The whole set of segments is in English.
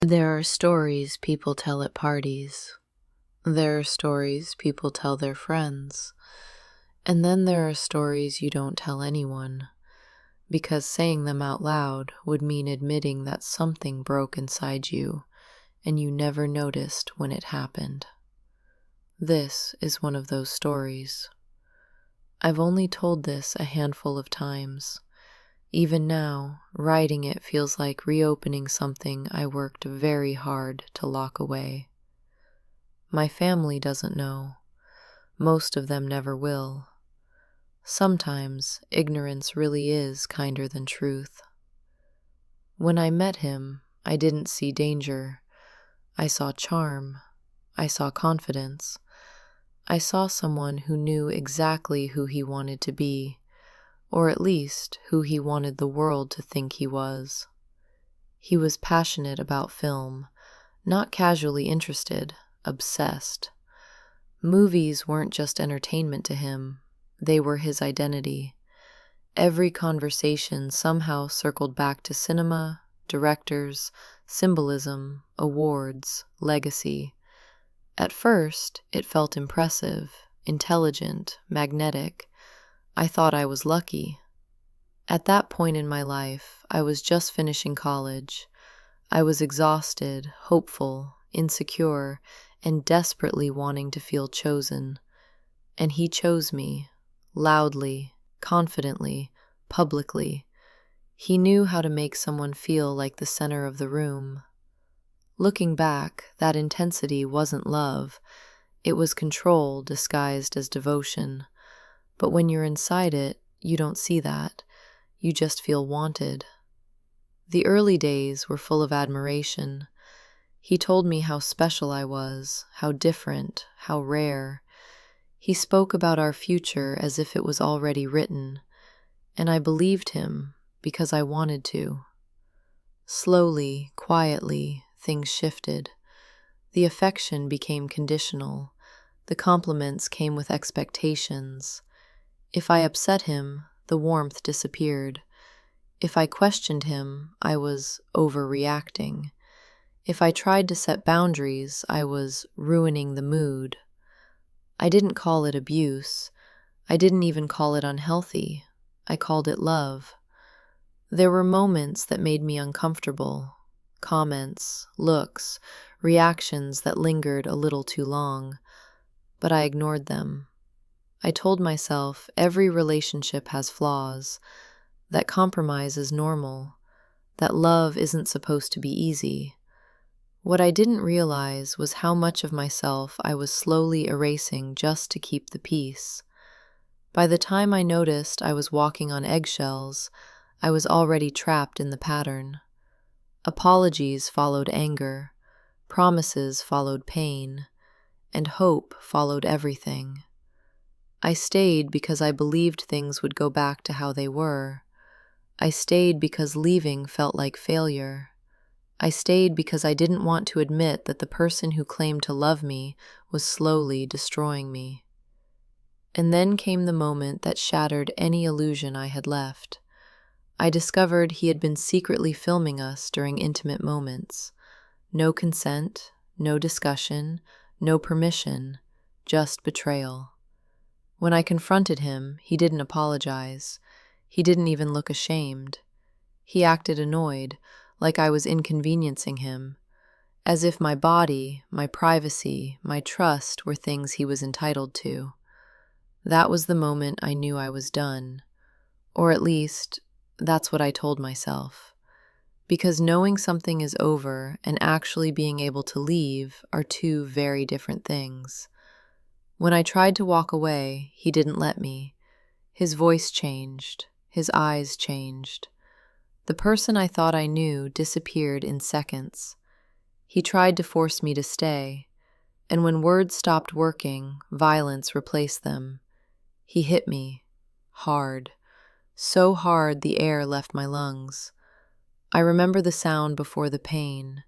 There are stories people tell at parties. There are stories people tell their friends. And then there are stories you don't tell anyone, because saying them out loud would mean admitting that something broke inside you and you never noticed when it happened. This is one of those stories. I've only told this a handful of times. Even now, writing it feels like reopening something I worked very hard to lock away. My family doesn't know. Most of them never will. Sometimes ignorance really is kinder than truth. When I met him, I didn't see danger. I saw charm. I saw confidence. I saw someone who knew exactly who he wanted to be, or at least who he wanted the world to think he was. He was passionate about film, not casually interested, obsessed. Movies weren't just entertainment to him, they were his identity. Every conversation somehow circled back to cinema, directors, symbolism, awards, legacy. At first, it felt impressive, intelligent, magnetic. I thought I was lucky. At that point in my life, I was just finishing college. I was exhausted, hopeful, insecure, and desperately wanting to feel chosen. And he chose me, loudly, confidently, publicly. He knew how to make someone feel like the center of the room. Looking back, that intensity wasn't love. It was control disguised as devotion. But when you're inside it, you don't see that. You just feel wanted. The early days were full of admiration. He told me how special I was, how different, how rare. He spoke about our future as if it was already written, and I believed him because I wanted to. Slowly, quietly, things shifted. The affection became conditional. The compliments came with expectations. If I upset him, the warmth disappeared. If I questioned him, I was overreacting. If I tried to set boundaries, I was ruining the mood. I didn't call it abuse. I didn't even call it unhealthy. I called it love. There were moments that made me uncomfortable. Comments, looks, reactions that lingered a little too long. But I ignored them. I told myself every relationship has flaws, that compromise is normal, that love isn't supposed to be easy. What I didn't realize was how much of myself I was slowly erasing just to keep the peace. By the time I noticed I was walking on eggshells, I was already trapped in the pattern. Apologies followed anger, promises followed pain, and hope followed everything. I stayed because I believed things would go back to how they were. I stayed because leaving felt like failure. I stayed because I didn't want to admit that the person who claimed to love me was slowly destroying me. And then came the moment that shattered any illusion I had left. I discovered he had been secretly filming us during intimate moments. No consent, no discussion, no permission, just betrayal. When I confronted him, he didn't apologize. He didn't even look ashamed. He acted annoyed, like I was inconveniencing him, as if my body, my privacy, my trust were things he was entitled to. That was the moment I knew I was done. Or at least, that's what I told myself. Because knowing something is over and actually being able to leave are two very different things. When I tried to walk away, he didn't let me. His voice changed. His eyes changed. The person I thought I knew disappeared in seconds. He tried to force me to stay, and when words stopped working, violence replaced them. He hit me. Hard. So hard the air left my lungs. I remember the sound before the pain,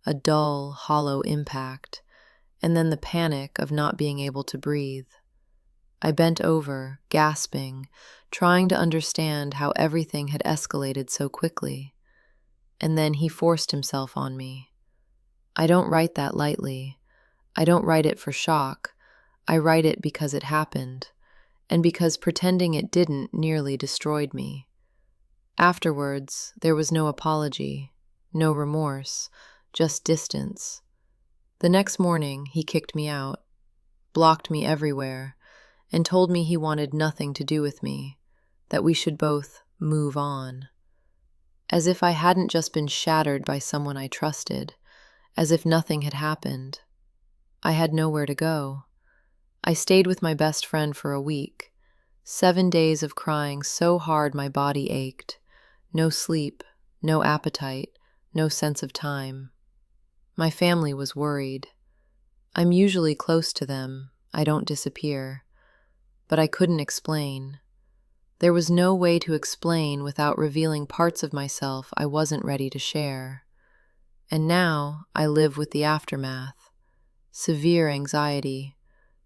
a dull, hollow impact, and then the panic of not being able to breathe. I bent over, gasping, trying to understand how everything had escalated so quickly. And then he forced himself on me. I don't write that lightly. I don't write it for shock. I write it because it happened, and because pretending it didn't nearly destroyed me. Afterwards, there was no apology, no remorse, just distance. The next morning, he kicked me out, blocked me everywhere, and told me he wanted nothing to do with me, that we should both move on. As if I hadn't just been shattered by someone I trusted, as if nothing had happened. I had nowhere to go. I stayed with my best friend for a week, 7 days of crying so hard my body ached. No sleep, no appetite, no sense of time. My family was worried. I'm usually close to them. I don't disappear. But I couldn't explain. There was no way to explain without revealing parts of myself I wasn't ready to share. And now I live with the aftermath. Severe anxiety,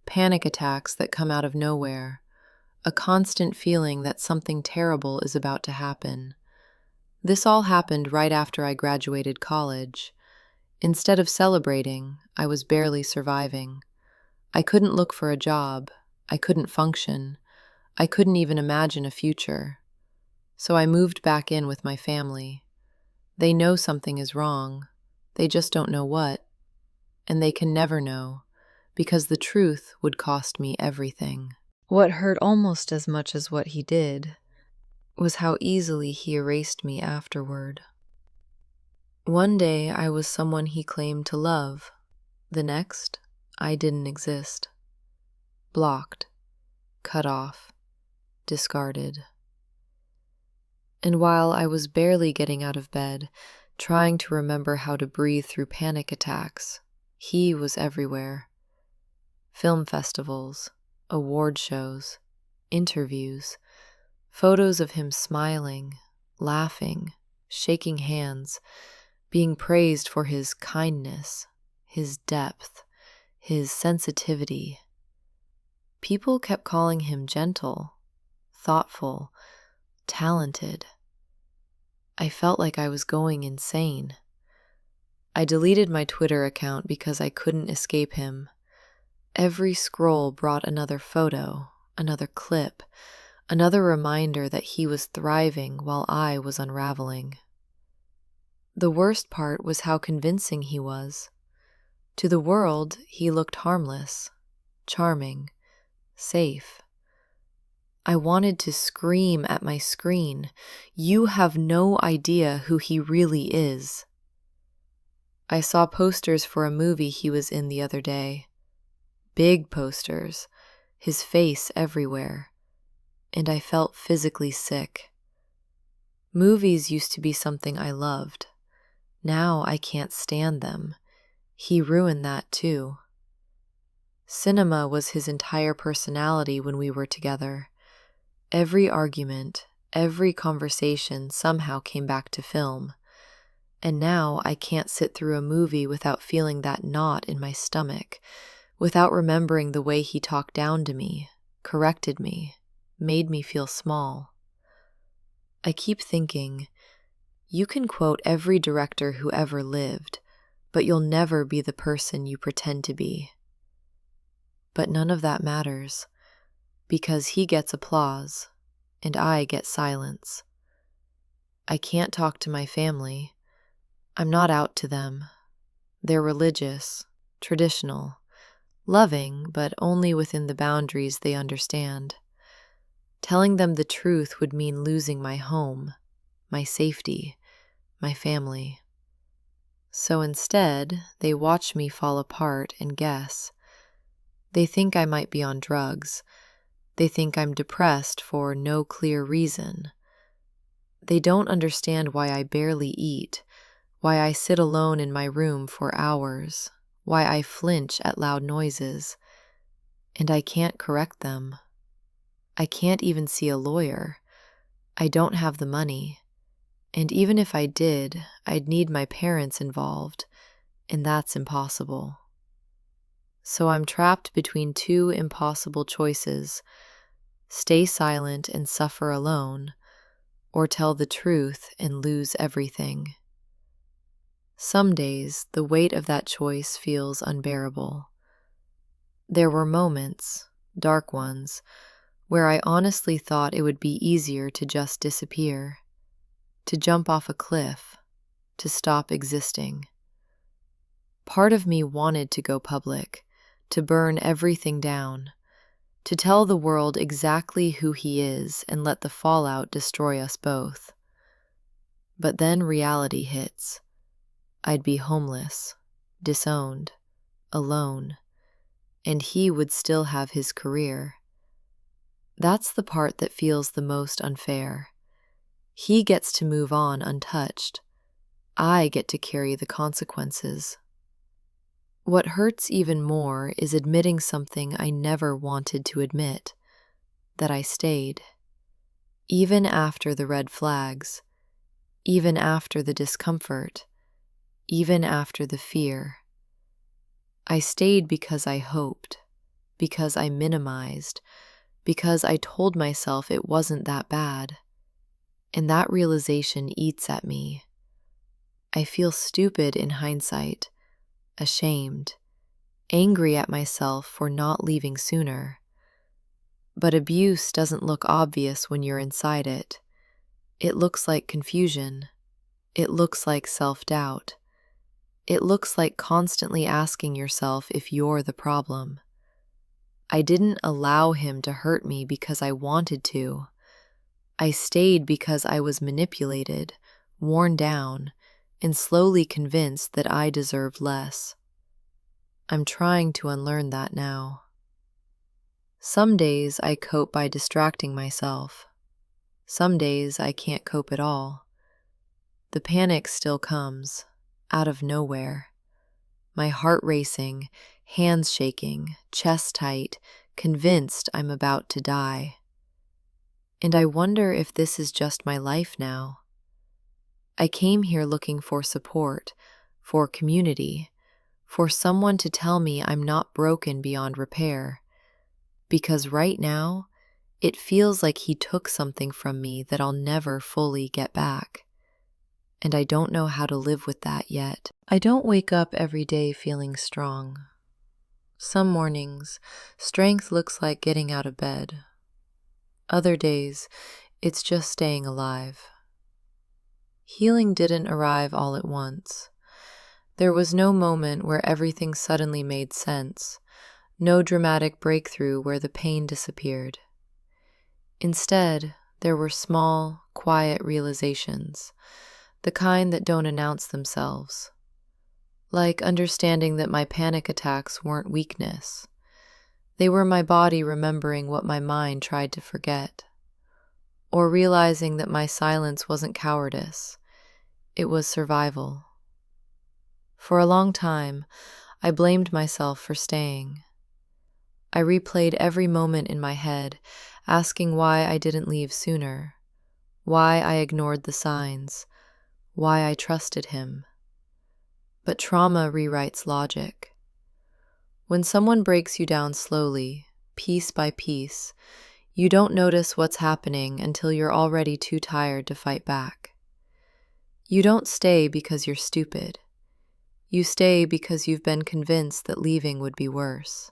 panic attacks that come out of nowhere, a constant feeling that something terrible is about to happen. This all happened right after I graduated college. Instead of celebrating, I was barely surviving. I couldn't look for a job. I couldn't function. I couldn't even imagine a future. So I moved back in with my family. They know something is wrong. They just don't know what. And they can never know, because the truth would cost me everything. What hurt almost as much as what he did was how easily he erased me afterward. One day I was someone he claimed to love. The next, I didn't exist. Blocked, cut off, discarded. And while I was barely getting out of bed, trying to remember how to breathe through panic attacks, he was everywhere. Film festivals, award shows, interviews, photos of him smiling, laughing, shaking hands, being praised for his kindness, his depth, his sensitivity. People kept calling him gentle, thoughtful, talented. I felt like I was going insane. I deleted my Twitter account because I couldn't escape him. Every scroll brought another photo, another clip, another reminder that he was thriving while I was unraveling. The worst part was how convincing he was. To the world, he looked harmless, charming, safe. I wanted to scream at my screen, "You have no idea who he really is." I saw posters for a movie he was in the other day. Big posters, his face everywhere, and I felt physically sick. Movies used to be something I loved. Now I can't stand them. He ruined that too. Cinema was his entire personality when we were together. Every argument, every conversation somehow came back to film. And now I can't sit through a movie without feeling that knot in my stomach, without remembering the way he talked down to me, corrected me, made me feel small. I keep thinking, you can quote every director who ever lived, but you'll never be the person you pretend to be. But none of that matters, because he gets applause, and I get silence. I can't talk to my family. I'm not out to them. They're religious, traditional, loving, but only within the boundaries they understand. Telling them the truth would mean losing my home, my safety, my family. So instead, they watch me fall apart and guess. They think I might be on drugs. They think I'm depressed for no clear reason. They don't understand why I barely eat, why I sit alone in my room for hours, why I flinch at loud noises. And I can't correct them. I can't even see a lawyer. I don't have the money. And even if I did, I'd need my parents involved, and that's impossible. So I'm trapped between two impossible choices: stay silent and suffer alone, or tell the truth and lose everything. Some days, the weight of that choice feels unbearable. There were moments, dark ones, where I honestly thought it would be easier to just disappear, to jump off a cliff, to stop existing. Part of me wanted to go public, to burn everything down, to tell the world exactly who he is and let the fallout destroy us both. But then reality hits. I'd be homeless, disowned, alone, and he would still have his career. That's the part that feels the most unfair. He gets to move on untouched. I get to carry the consequences. What hurts even more is admitting something I never wanted to admit, that I stayed. Even after the red flags, even after the discomfort, even after the fear. I stayed because I hoped, because I minimized, because I told myself it wasn't that bad. And that realization eats at me. I feel stupid in hindsight, ashamed, angry at myself for not leaving sooner. But abuse doesn't look obvious when you're inside it. It looks like confusion. It looks like self-doubt. It looks like constantly asking yourself if you're the problem. I didn't allow him to hurt me because I wanted to. I stayed because I was manipulated, worn down, and slowly convinced that I deserved less. I'm trying to unlearn that now. Some days I cope by distracting myself. Some days I can't cope at all. The panic still comes, out of nowhere. My heart racing, hands shaking, chest tight, convinced I'm about to die. And I wonder if this is just my life now. I came here looking for support, for community, for someone to tell me I'm not broken beyond repair. Because right now, it feels like he took something from me that I'll never fully get back. And I don't know how to live with that yet. I don't wake up every day feeling strong. Some mornings, strength looks like getting out of bed. Other days, it's just staying alive. Healing didn't arrive all at once. There was no moment where everything suddenly made sense, no dramatic breakthrough where the pain disappeared. Instead, there were small, quiet realizations, the kind that don't announce themselves. Like understanding that my panic attacks weren't weakness. They were my body remembering what my mind tried to forget. Or realizing that my silence wasn't cowardice, it was survival. For a long time, I blamed myself for staying. I replayed every moment in my head, asking why I didn't leave sooner, why I ignored the signs, why I trusted him. But trauma rewrites logic. When someone breaks you down slowly, piece by piece, you don't notice what's happening until you're already too tired to fight back. You don't stay because you're stupid. You stay because you've been convinced that leaving would be worse.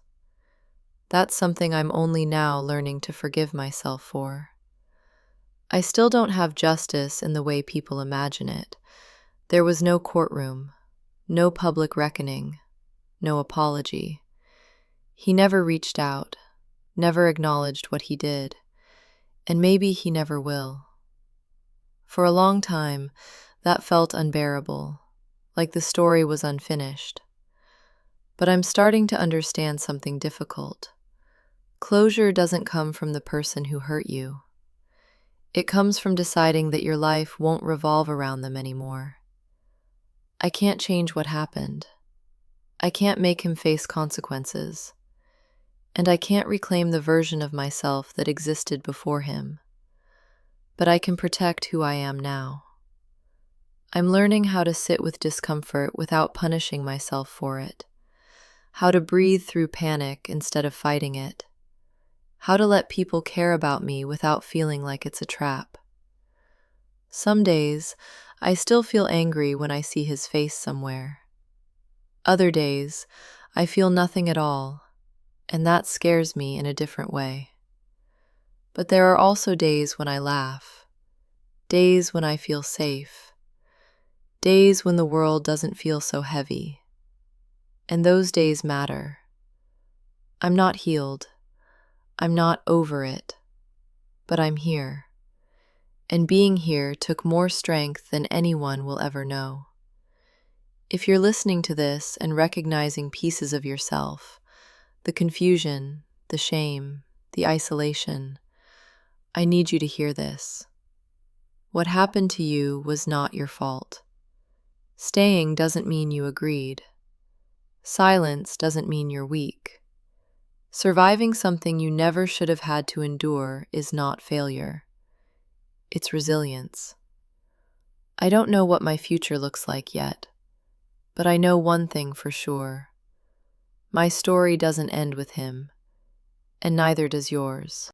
That's something I'm only now learning to forgive myself for. I still don't have justice in the way people imagine it. There was no courtroom, no public reckoning, no apology. He never reached out, never acknowledged what he did, and maybe he never will. For a long time, that felt unbearable, like the story was unfinished. But I'm starting to understand something difficult. Closure doesn't come from the person who hurt you. It comes from deciding that your life won't revolve around them anymore. I can't change what happened. I can't make him face consequences. And I can't reclaim the version of myself that existed before him. But I can protect who I am now. I'm learning how to sit with discomfort without punishing myself for it. How to breathe through panic instead of fighting it. How to let people care about me without feeling like it's a trap. Some days, I still feel angry when I see his face somewhere. Other days, I feel nothing at all, and that scares me in a different way. But there are also days when I laugh, days when I feel safe, days when the world doesn't feel so heavy. And those days matter. I'm not healed. I'm not over it. But I'm here. And being here took more strength than anyone will ever know. If you're listening to this and recognizing pieces of yourself, the confusion, the shame, the isolation, I need you to hear this. What happened to you was not your fault. Staying doesn't mean you agreed. Silence doesn't mean you're weak. Surviving something you never should have had to endure is not failure. It's resilience. I don't know what my future looks like yet, but I know one thing for sure. My story doesn't end with him, and neither does yours.